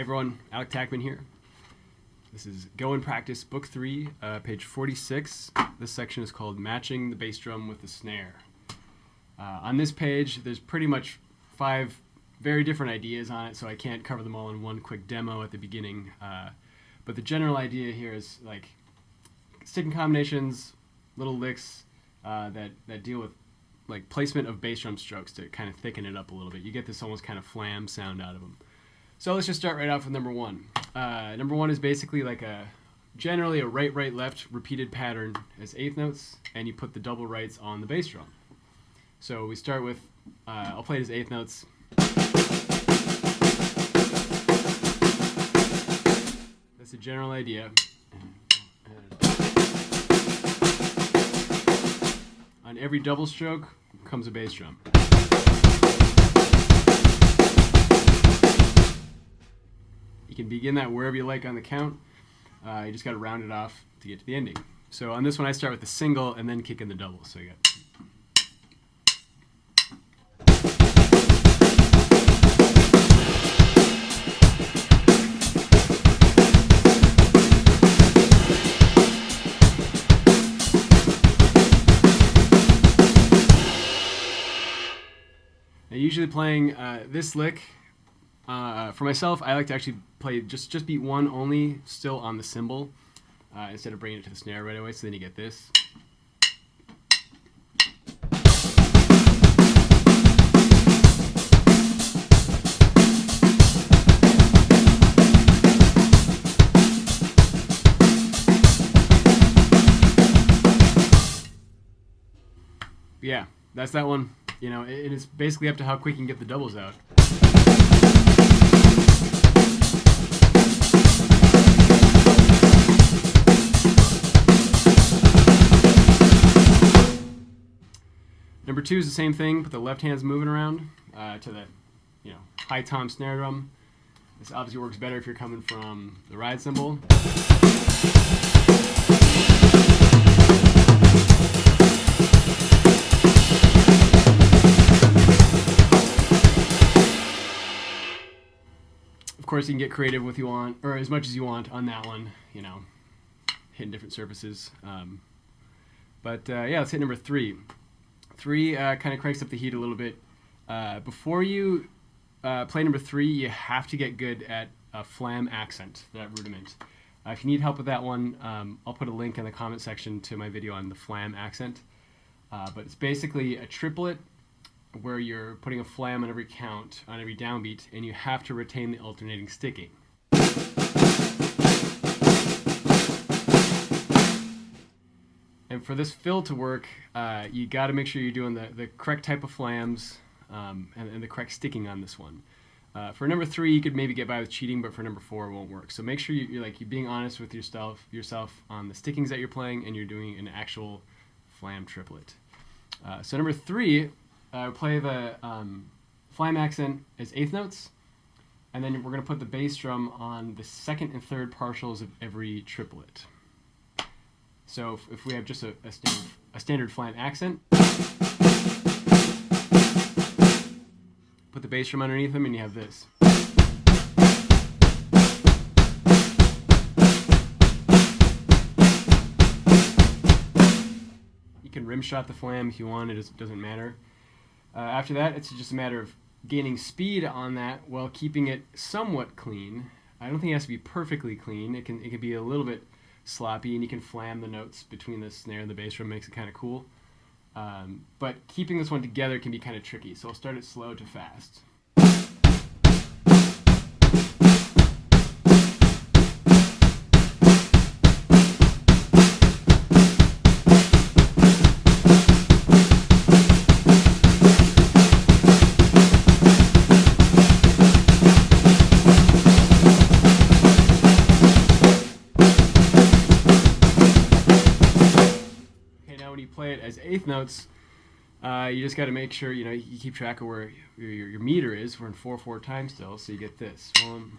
everyone, Alec Tackman here. This is Go and Practice, Book 3, page 46. This section is called Matching the Bass Drum with the Snare. On this page, there's pretty much 5 very different ideas on it, so I can't cover them all in one quick demo at the beginning. But the general idea here is like sticking combinations, little licks that deal with like placement of bass drum strokes to kind of thicken it up a little bit. You get this almost kind of flam sound out of them. So let's just start right off with number 1. Number 1 is basically like generally a right, left repeated pattern as 8th notes, and you put the double rights on the bass drum. So we start with, I'll play it as 8th notes. That's the general idea. On every double stroke comes a bass drum. You can begin that wherever you like on the count. You just got to round it off to get to the ending. So on this one, I start with the single and then kick in the double. So you got. Now, usually playing this lick. For myself, I like to actually play just beat 1 only, still on the cymbal, instead of bringing it to the snare right away, so then you get this. But yeah, that's that one. You know, it is basically up to how quick you can get the doubles out. Number 2 is the same thing, but the left hand's moving around to the, high tom snare drum. This obviously works better if you're coming from the ride cymbal. Of course, you can get creative with you want, or as much as you want on that one. Hitting different surfaces. Yeah, let's hit number 3. 3 kind of cranks up the heat a little bit. Before you play number 3, you have to get good at a flam accent, that rudiment. If you need help with that one, I'll put a link in the comment section to my video on the flam accent. But it's basically a triplet where you're putting a flam on every count, on every downbeat, and you have to retain the alternating sticking. And for this fill to work, you got to make sure you're doing the correct type of flams and the correct sticking on this one. For number 3, you could maybe get by with cheating, but for number 4, it won't work. So make sure you're being honest with yourself on the stickings that you're playing, and you're doing an actual flam triplet. So number 3, play the flam accent as 8th notes, and then we're going to put the bass drum on the 2nd and 3rd partials of every triplet. So if we have just a standard flam accent, put the bass drum underneath them and you have this. You can rim shot the flam if you want, it doesn't matter. After that, it's just a matter of gaining speed on that while keeping it somewhat clean. I don't think it has to be perfectly clean. It can be a little bit sloppy, and you can flam the notes between the snare and the bass drum, makes it kind of cool. But keeping this one together can be kind of tricky, so I'll start it slow to fast. When you play it as 8th notes, you just got to make sure you keep track of where your meter is. We're in 4/4 time still, so you get this 1.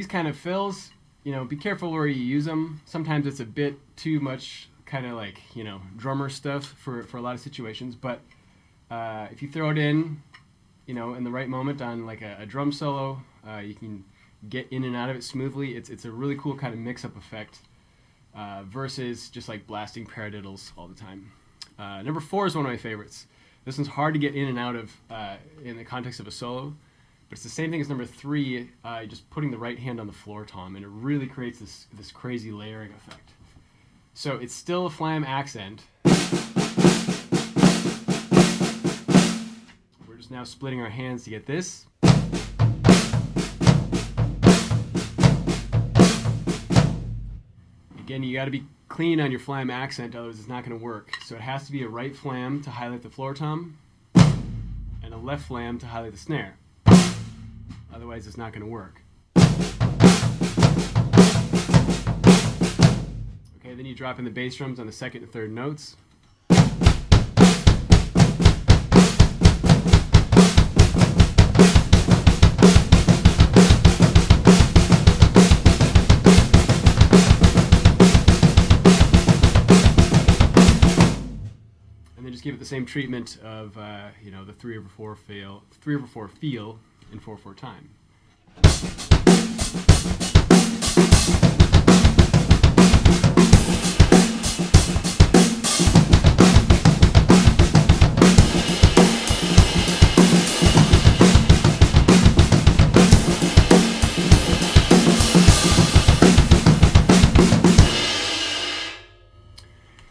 these kind of fills, be careful where you use them. Sometimes it's a bit too much kind of like, drummer stuff for a lot of situations. But if you throw it in, in the right moment on like a drum solo, you can get in and out of it smoothly. It's a really cool kind of mix-up effect versus just like blasting paradiddles all the time. Number 4 is one of my favorites. This one's hard to get in and out of in the context of a solo, but it's the same thing as number 3, just putting the right hand on the floor tom, and it really creates this crazy layering effect. So it's still a flam accent. We're just now splitting our hands to get this. Again, you got to be clean on your flam accent, otherwise it's not going to work. So it has to be a right flam to highlight the floor tom, and a left flam to highlight the snare. Otherwise it's not going to work. Okay, then you drop in the bass drums on the 2nd and 3rd notes. Just give it the same treatment of the 3/4 feel, 3/4 feel in 4/4 time.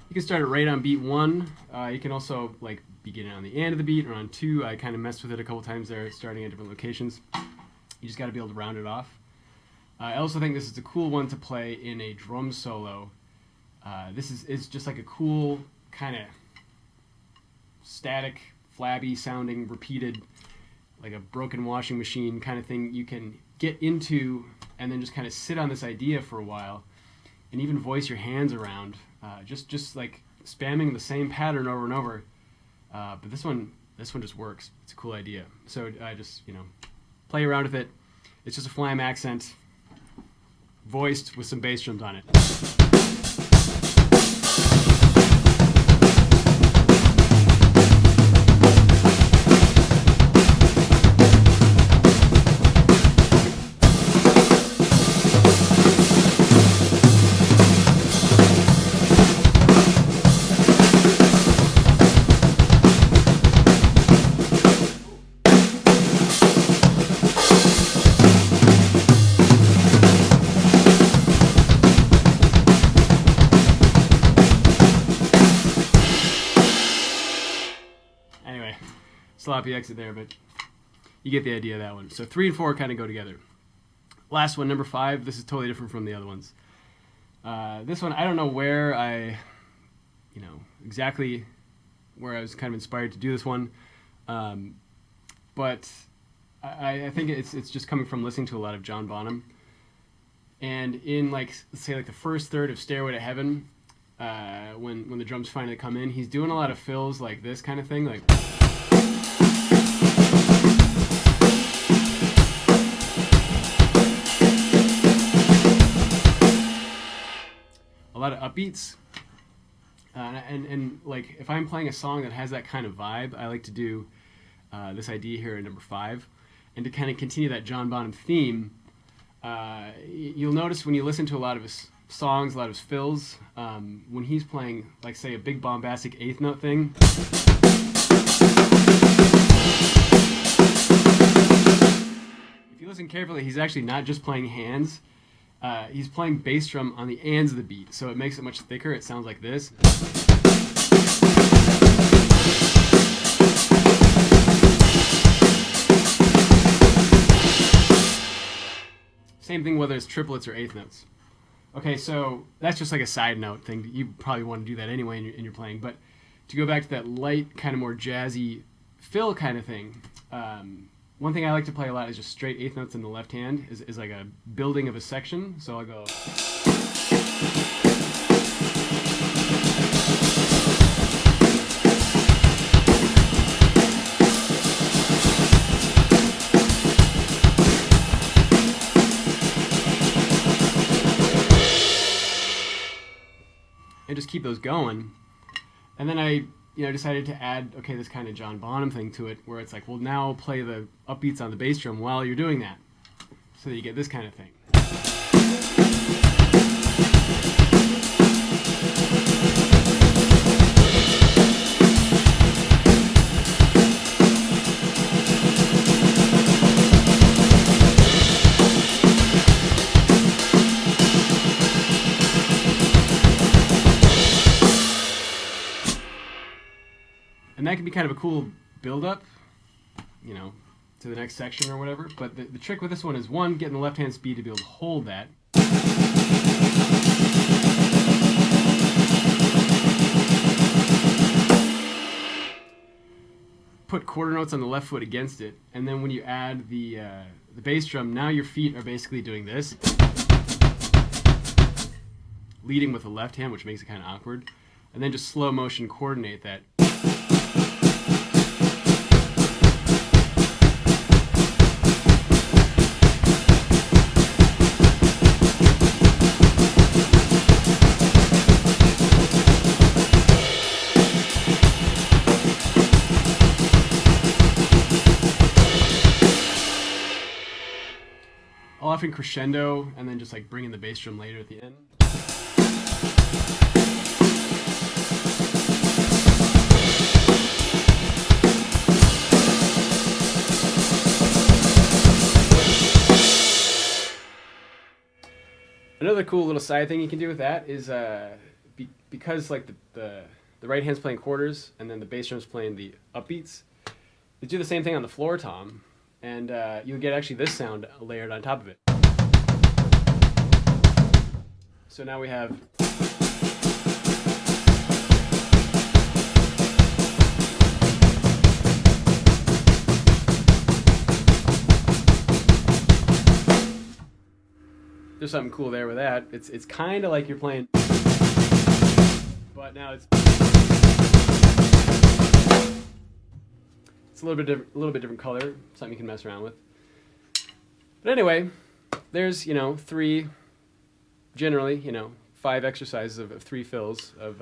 You can start it right on beat 1. You can also like begin it on the end of the beat or on 2. I kind of messed with it a couple times there, starting at different locations. You just got to be able to round it off. I also think this is a cool one to play in a drum solo. This is just like a cool kind of static, flabby sounding, repeated, like a broken washing machine kind of thing you can get into and then just kind of sit on this idea for a while and even voice your hands around. Just like spamming the same pattern over and over, but this one just works. It's a cool idea. So I just play around with it. It's just a flam accent, voiced with some bass drums on it. Sloppy exit there, but you get the idea of that one. So 3 and 4 kind of go together. Last one, number 5. This is totally different from the other ones. This one, I don't know where exactly where I was kind of inspired to do this one, but I think it's just coming from listening to a lot of John Bonham. And in let's say the first third of Stairway to Heaven, when the drums finally come in, he's doing a lot of fills like this kind of thing, like. A lot of upbeats, and like if I'm playing a song that has that kind of vibe, I like to do this idea here in number 5, and to kind of continue that John Bonham theme. You'll notice when you listen to a lot of his songs, a lot of his fills, when he's playing, like say a big bombastic 8th note thing. If you listen carefully, he's actually not just playing hands. He's playing bass drum on the ands of the beat, so it makes it much thicker. It sounds like this. Same thing whether it's triplets or 8th notes. Okay, so that's just like a side note thing. You probably want to do that anyway in your playing, but to go back to that light, kind of more jazzy fill kind of thing, one thing I like to play a lot is just straight 8th notes in the left hand, is like a building of a section. So I'll go. and just keep those going. And then I decided to add, okay, this kind of John Bonham thing to it, where it's like, well, now play the upbeats on the bass drum while you're doing that, so that you get this kind of thing. And that can be kind of a cool build-up, to the next section or whatever. But the trick with this one is, one, getting the left-hand speed to be able to hold that. Put quarter notes on the left foot against it, and then when you add the bass drum, now your feet are basically doing this, leading with the left hand, which makes it kind of awkward, and then just slow motion coordinate that. I'll often crescendo and then just like bring in the bass drum later at the end. Another cool little side thing you can do with that is because like the right hand's playing quarters and then the bass drum's playing the upbeats, you do the same thing on the floor tom, and you'll get actually this sound layered on top of it. So now we have there's something cool there with that. It's kind of like you're playing, but now it's a little bit different color, something you can mess around with. But anyway, there's generally 5 exercises of 3 fills of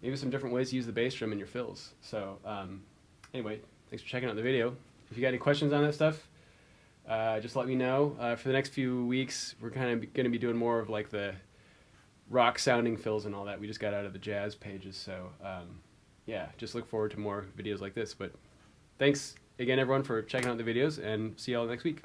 maybe some different ways to use the bass drum in your fills. So anyway, thanks for checking out the video. If you got any questions on that stuff, just let me know. For the next few weeks, we're kind of going to be doing more of like the rock sounding fills and all that. We just got out of the jazz pages, so yeah, just look forward to more videos like this. But thanks again, everyone, for checking out the videos, and see y'all next week.